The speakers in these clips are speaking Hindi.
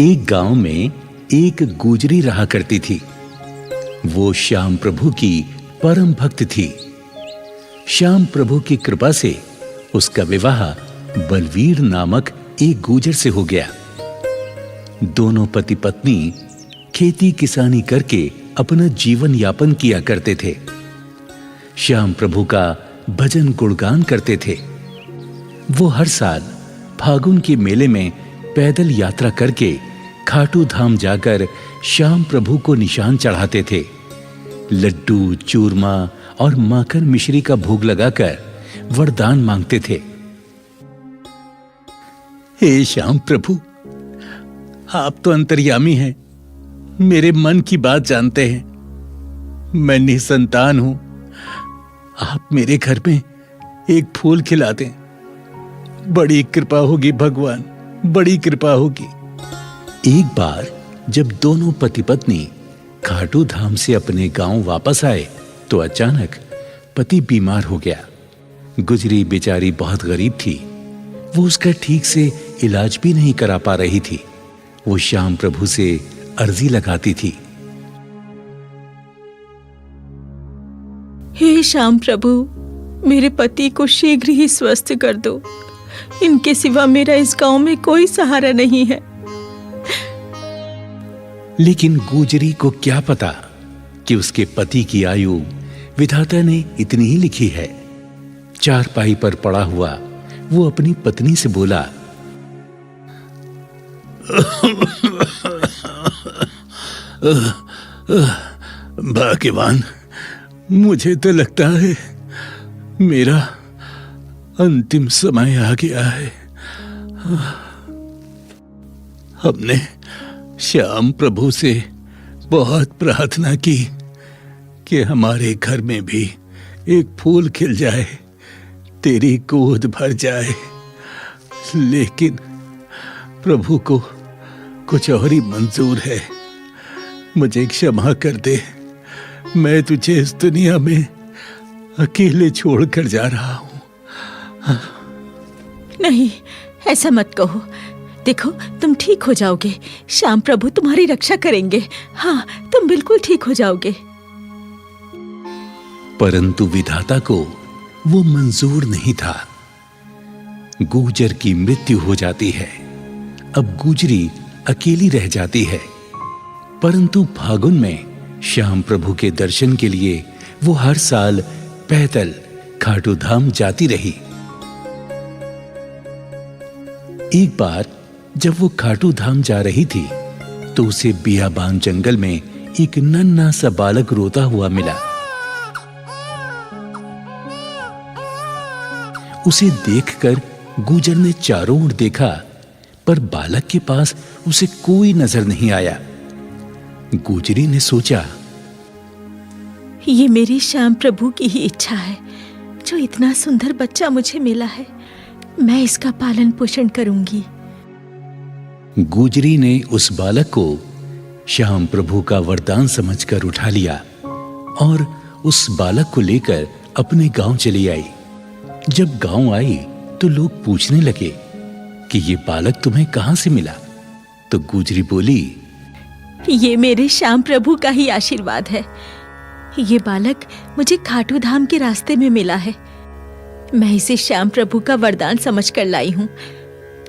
एक गांव में एक गुजरी रहा करती थी। वो श्याम प्रभु की परम भक्त थी। श्याम प्रभु की कृपा से उसका विवाह बलवीर नामक एक गुजर से हो गया। दोनों पति पत्नी खेती किसानी करके अपना जीवन यापन किया करते थे। श्याम प्रभु का भजन गुणगान करते थे। वो हर साल फागुन के मेले में पैदल यात्रा करके खाटू धाम जाकर श्याम प्रभु को निशान चढ़ाते थे। लड्डू, चूरमा और माखन मिश्री का भोग लगाकर वरदान मांगते थे। हे श्याम प्रभु, आप तो अंतर्यामी हैं, मेरे मन की बात जानते हैं। मैं निसंतान हूं, आप मेरे घर में एक फूल खिला दें। बड़ी कृपा होगी भगवान, बड़ी कृपा होगी। एक बार जब दोनों पति पत्नी खाटू धाम से अपने गांव वापस आए तो अचानक पति बीमार हो गया। गुजरी बेचारी बहुत गरीब थी। वो उसका ठीक से इलाज भी नहीं करा पा रही थी। वो श्याम प्रभु से अर्जी लगाती थी। हे श्याम प्रभु, मेरे पति को शीघ्र ही स्वस्थ कर दो। इनके सिवा मेरा इस गांव में कोई सहारा नहीं है। लेकिन गुजरी को क्या पता कि उसके पति की आयु विधाता ने इतनी ही लिखी है। चारपाई पर पड़ा हुआ वो अपनी पत्नी से बोला, भाग्यवान, मुझे तो लगता है मेरा अंतिम समय आ गया है। हमने श्याम प्रभु से बहुत प्रार्थना की कि हमारे घर में भी एक फूल खिल जाए, तेरी गोद भर जाए, लेकिन प्रभु को कुछ और ही मंजूर है। मुझे क्षमा कर दे, मैं तुझे इस दुनिया में अकेले छोड़कर जा रहा हूं। नहीं, ऐसा मत कहो। देखो, तुम ठीक हो जाओगे। श्याम प्रभु तुम्हारी रक्षा करेंगे। हाँ, तुम बिल्कुल ठीक हो जाओगे। परंतु विधाता को वो मंजूर नहीं था। गुजर की मृत्यु हो जाती है। अब गुजरी अकेली रह जाती है। परंतु फागुन में श्याम प्रभु के दर्शन के लिए वो हर साल पैदल खाटू धाम जाती रही। एक बार जब वो खाटू धाम जा रही थी तो उसे बियाबान जंगल में एक नन्हा सा बालक रोता हुआ मिला। उसे देखकर गुजर ने चारों ओर देखा, पर बालक के पास उसे कोई नजर नहीं आया। गुजरी ने सोचा, ये मेरी श्याम प्रभु की ही इच्छा है। जो इतना सुंदर बच्चा मुझे मिला है, मैं इसका पालन पोषण करूंगी। गुजरी ने उस बालक को श्याम प्रभु का वरदान समझकर उठा लिया और उस बालक को लेकर अपने गांव चली आई। जब गांव आई तो लोग पूछने लगे कि ये बालक तुम्हें कहां से मिला? तो गुजरी बोली, ये मेरे श्याम प्रभु का ही आशीर्वाद है। ये बालक मुझे खाटू धाम के रास्ते में मिला है। मैं इसे श्याम प्रभु का वरदान समझकर लाई हूँ।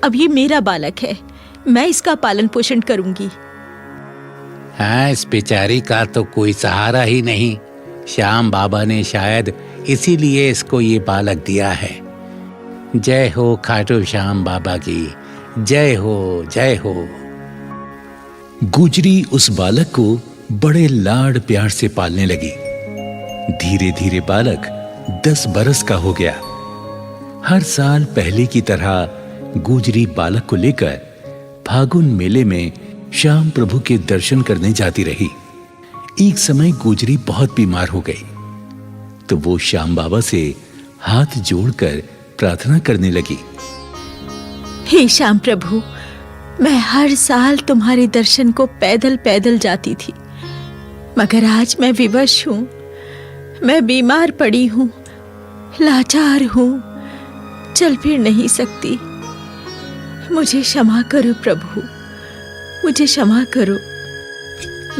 अब ये मेरा बालक है, मैं इसका पालन पोषण करूंगी। हाँ, इस बेचारी का तो कोई सहारा ही नहीं। श्याम बाबा ने शायद इसीलिए इसको ये बालक दिया है। जय हो खाटू श्याम बाबा की, जय हो, जय हो। गुजरी उस बालक को बड़े लाड प्यार से पालने लगी। धीरे धीरे बालक 10 बरस का हो गया। हर साल पहले की तरह गुजरी बालक को लेकर फागुन मेले में श्याम प्रभु के दर्शन करने जाती रही। एक समय गुजरी बहुत बीमार हो गई तो वो श्याम बाबा से हाथ जोड़कर प्रार्थना करने लगी, हे श्याम प्रभु, मैं हर साल तुम्हारे दर्शन को पैदल पैदल जाती थी, मगर आज मैं विवश हूं। मैं बीमार पड़ी हूं, लाचार हूं, चल फिर नहीं सकती। मुझे क्षमा करो प्रभु, मुझे क्षमा करो।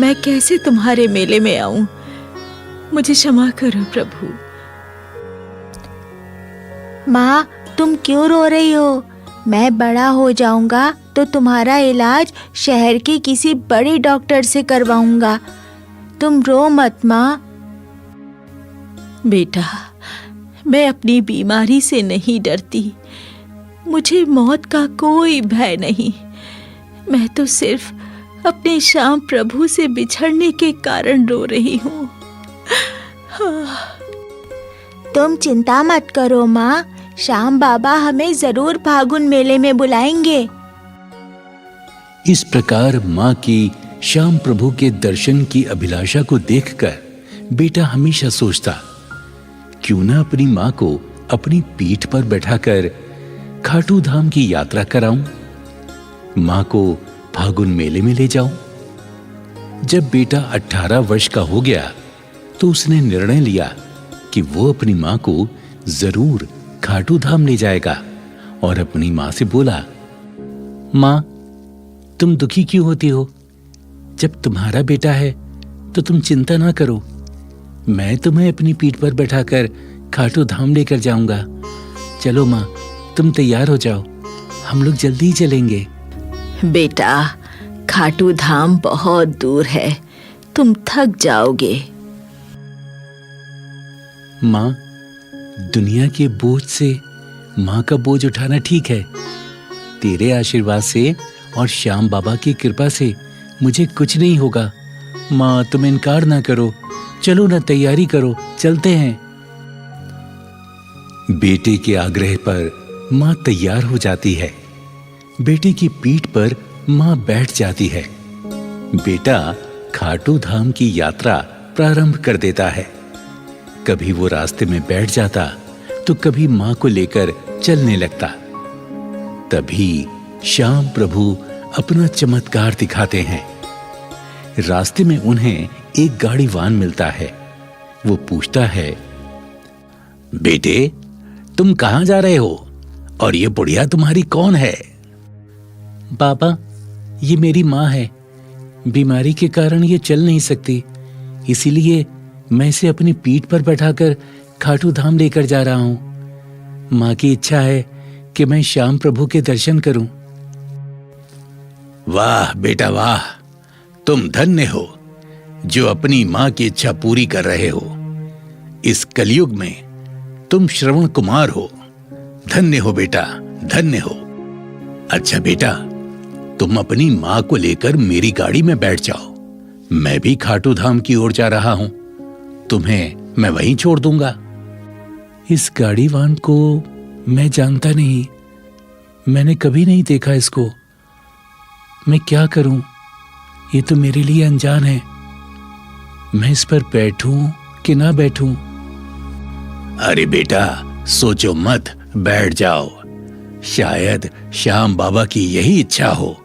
मैं कैसे तुम्हारे मेले में आऊं? मुझे क्षमा करो प्रभु। माँ, तुम क्यों रो रही हो? मैं बड़ा हो जाऊंगा तो तुम्हारा इलाज शहर के किसी बड़े डॉक्टर से करवाऊंगा। तुम रो मत माँ। बेटा, मैं अपनी बीमारी से नहीं डरती। मुझे मौत का कोई भय नहीं। मैं तो सिर्फ अपने श्याम प्रभु से बिछड़ने के कारण रो रही हूँ। तुम चिंता मत करो माँ, श्याम बाबा हमें जरूर फागुन मेले में बुलाएंगे। इस प्रकार मां की श्याम प्रभु के दर्शन की अभिलाषा को देखकर बेटा हमेशा सोचता, क्यों ना अपनी मां को अपनी पीठ पर बैठाकर खाटू धाम की यात्रा कराऊं, मां को फागुन मेले में ले जाऊं। जब बेटा 18 वर्ष का हो गया तो उसने निर्णय लिया कि वो अपनी मां को जरूर खाटू धाम ले जाएगा और अपनी मां से बोला, मां, तुम दुखी क्यों होती हो? जब तुम्हारा बेटा है तो तुम चिंता ना करो। मैं तुम्हें अपनी पीठ पर बैठाकर खाटू धाम लेकर जाऊंगा। चलो मां, तुम तैयार हो जाओ, हम लोग जल्दी ही चलेंगे। बेटा, खाटू धाम बहुत दूर है, तुम थक जाओगे। मां, दुनिया के बोझ से मां का बोझ उठाना ठीक है। तेरे आशीर्वाद से और श्याम बाबा की कृपा से मुझे कुछ नहीं होगा। मां, तुम इनकार ना करो, चलो ना, तैयारी करो, चलते हैं। बेटे के आग्रह पर मां तैयार हो जाती है। बेटे की पीठ पर मां बैठ जाती है। बेटा खाटू धाम की यात्रा प्रारंभ कर देता है। कभी वो रास्ते में बैठ जाता तो कभी मां को लेकर चलने लगता। तभी श्याम प्रभु अपना चमत्कार दिखाते हैं। रास्ते में उन्हें एक गाड़ीवान मिलता है। वो पूछता है, बेटे, तुम कहां जा रहे हो और ये बुढ़िया तुम्हारी कौन है? बाबा, ये मेरी मां है। बीमारी के कारण ये चल नहीं सकती, इसीलिए मैं इसे अपनी पीठ पर बैठाकर खाटू धाम लेकर जा रहा हूं। मां की इच्छा है कि मैं श्याम प्रभु के दर्शन करूं। वाह बेटा वाह, तुम धन्य हो जो अपनी मां की इच्छा पूरी कर रहे हो। इस कलयुग में तुम श्रवण कुमार हो। धन्य हो बेटा, धन्य हो। अच्छा बेटा, तुम अपनी मां को लेकर मेरी गाड़ी में बैठ जाओ। मैं भी खाटू धाम की ओर जा रहा हूं। तुम्हें मैं वहीं छोड़ दूंगा। इस गाड़ीवान को मैं जानता नहीं, मैंने कभी नहीं देखा इसको। मैं क्या करूं? ये तो मेरे लिए अनजान है। मैं इस पर बैठूं कि ना बैठूं? अरे बेटा, सोचो मत, बैठ जाओ। शायद श्याम बाबा की यही इच्छा हो।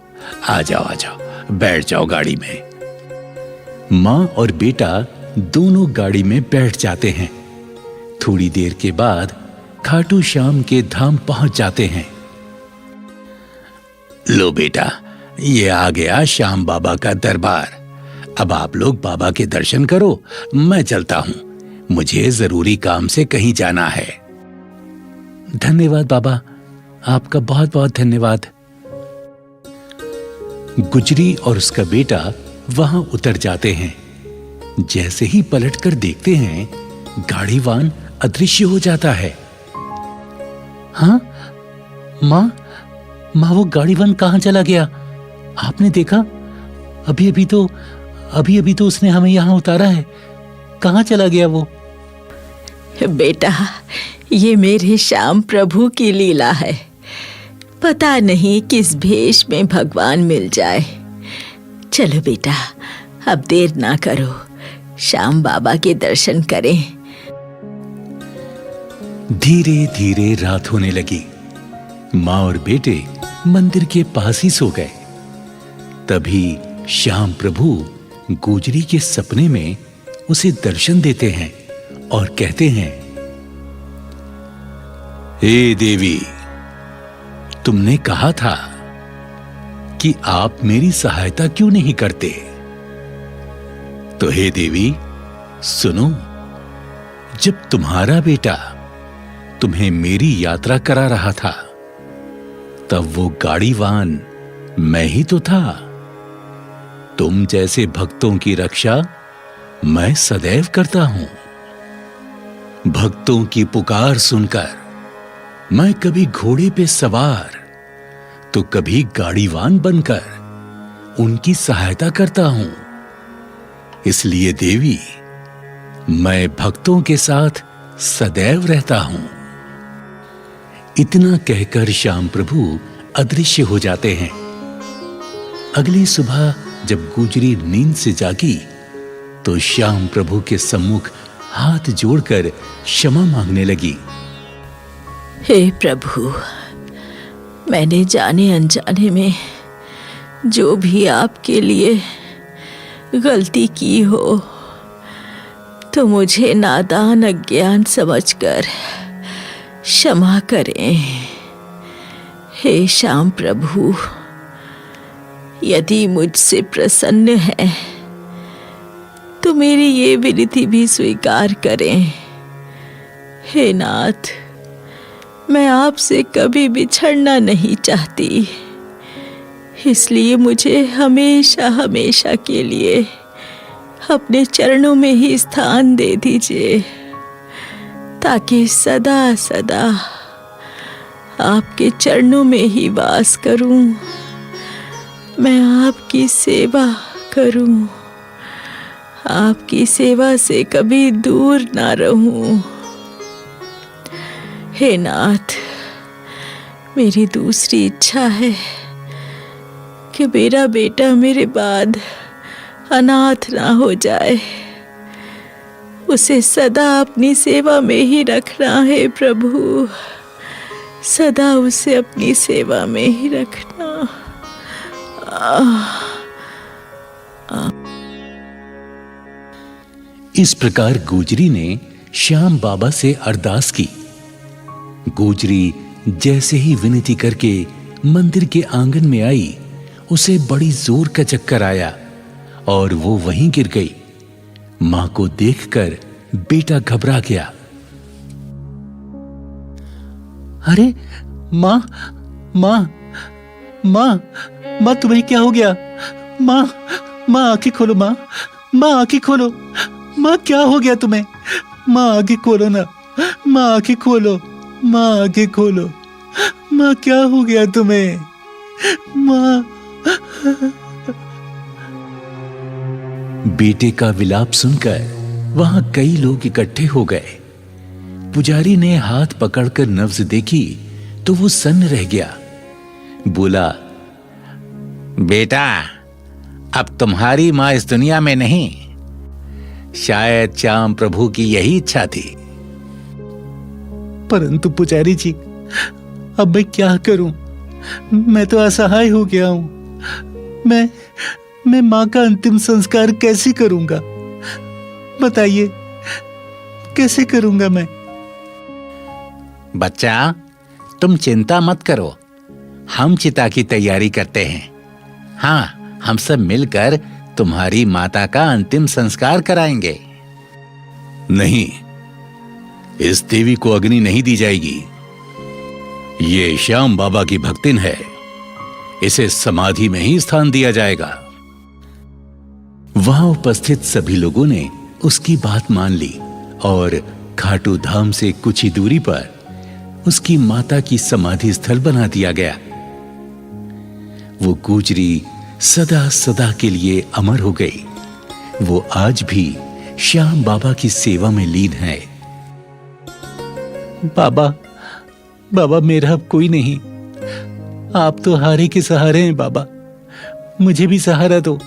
आ जाओ, आ जाओ, बैठ जाओ गाड़ी में। मां और बेटा दोनों गाड़ी में बैठ जाते हैं। थोड़ी देर के बाद खाटू श्याम के धाम पहुंच जाते हैं। लो बेटा, ये आ गया श्याम बाबा का दरबार। अब आप लोग बाबा के दर्शन करो, मैं चलता हूं। मुझे जरूरी काम से कहीं जाना है। धन्यवाद बाबा, आपका बहुत बहुत धन्यवाद। गुजरी और उसका बेटा वहां उतर जाते हैं। जैसे ही पलटकर देखते हैं, गाड़ीवान अदृश्य हो जाता है। हाँ, मां, वो गाड़ीवान कहां चला गया? आपने देखा? अभी अभी तो उसने हमें यहां उतारा है। कहां चला गया वो? बेटा, ये मेरे श्याम प्रभु की लीला है। पता नहीं किस भेष में भगवान मिल जाए। चलो बेटा, अब देर ना करो, श्याम बाबा के दर्शन करें। धीरे धीरे रात होने लगी। मां और बेटे मंदिर के पास ही सो गए। तभी श्याम प्रभु गुजरी के सपने में उसे दर्शन देते हैं और कहते हैं, हे देवी, तुमने कहा था कि आप मेरी सहायता क्यों नहीं करते। तो हे देवी सुनो, जब तुम्हारा बेटा तुम्हें मेरी यात्रा करा रहा था, तब वो गाड़ीवान मैं ही तो था। तुम जैसे भक्तों की रक्षा मैं सदैव करता हूं। भक्तों की पुकार सुनकर मैं कभी घोड़े पे सवार तो कभी गाड़ीवान बनकर उनकी सहायता करता हूं। इसलिए देवी, मैं भक्तों के साथ सदैव रहता हूं। इतना कहकर श्याम प्रभु अदृश्य हो जाते हैं। अगली सुबह जब गुजरी नींद से जागी तो श्याम प्रभु के सम्मुख हाथ जोड़कर क्षमा मांगने लगी। हे प्रभु, मैंने जाने अनजाने में जो भी आपके लिए गलती की हो तो मुझे नादान अज्ञान समझकर क्षमा करें। हे श्याम प्रभु, यदि मुझसे प्रसन्न है तो मेरी ये विनती भी स्वीकार करें। हे नाथ, मैं आपसे कभी बिछड़ना नहीं चाहती, इसलिए मुझे हमेशा हमेशा के लिए अपने चरणों में ही स्थान दे दीजिए, ताकि सदा सदा आपके चरणों में ही वास करूं, मैं आपकी सेवा करूं, आपकी सेवा से कभी दूर ना रहूं। हे नाथ, मेरी दूसरी इच्छा है कि मेरा बेटा मेरे बाद अनाथ ना हो जाए। उसे सदा अपनी सेवा में ही रखना है प्रभु, सदा उसे अपनी सेवा में ही रखना। इस प्रकार गुजरी ने श्याम बाबा से अरदास की। गुजरी जैसे ही विनती करके मंदिर के आंगन में आई, उसे बड़ी जोर का चक्कर आया और वो वहीं गिर गई। मां को देखकर बेटा घबरा गया। अरे मां, मां, मां, मां, तुम्हें क्या हो गया? मां, मां आंखें खोलो, मां, मां आंखें खोलो, मां क्या हो गया तुम्हें? मां आंखें खोलो ना, मां आंखें खोलो, मां आंखें खोलो, मां क्या हो गया तुम्हें? मां। बेटे का विलाप सुनकर वहां कई लोग इकट्ठे हो गए। पुजारी ने हाथ पकड़कर नब्ज देखी तो वो सन्न रह गया। बोला, बेटा, अब तुम्हारी मां इस दुनिया में नहीं। शायद श्याम प्रभु की यही इच्छा थी। परंतु पुजारी जी, अब मैं क्या करूं? मैं तो असहाय हो गया हूं। मैं मां का अंतिम संस्कार कैसे करूंगा? बताइए, कैसे करूंगा मैं? बच्चा, तुम चिंता मत करो, हम चिता की तैयारी करते हैं। हाँ, हम सब मिलकर तुम्हारी माता का अंतिम संस्कार कराएंगे। नहीं, इस देवी को अग्नि नहीं दी जाएगी। ये श्याम बाबा की भक्तिन है, इसे समाधि में ही स्थान दिया जाएगा। वहां उपस्थित सभी लोगों ने उसकी बात मान ली और खाटू धाम से कुछ ही दूरी पर उसकी माता की समाधि स्थल बना दिया गया। वो गुजरी सदा सदा के लिए अमर हो गई। वो आज भी श्याम बाबा की सेवा में लीन है। बाबा, बाबा, मेरा अब कोई नहीं। आप तो हारे के सहारे हैं बाबा। मुझे भी सहारा दो,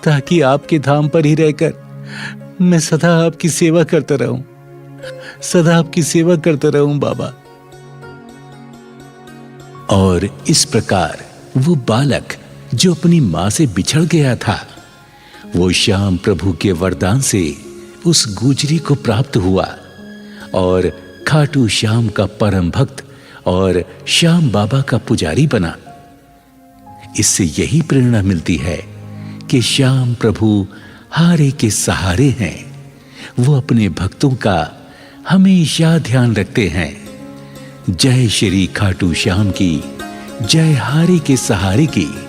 ताकि आपके धाम पर ही रहकर मैं सदा आपकी सेवा करता रहूं, सदा आपकी सेवा करता रहूं बाबा। और इस प्रकार वो बालक जो अपनी मां से बिछड़ गया था, वो श्याम प्रभु के वरदान से उस गुजरी को प्राप्त हुआ और खाटू श्याम का परम भक्त और श्याम बाबा का पुजारी बना। इससे यही प्रेरणा मिलती है कि श्याम प्रभु हारे के सहारे हैं। वो अपने भक्तों का हमेशा ध्यान रखते हैं। जय श्री खाटू श्याम की, जय हारे के सहारे की।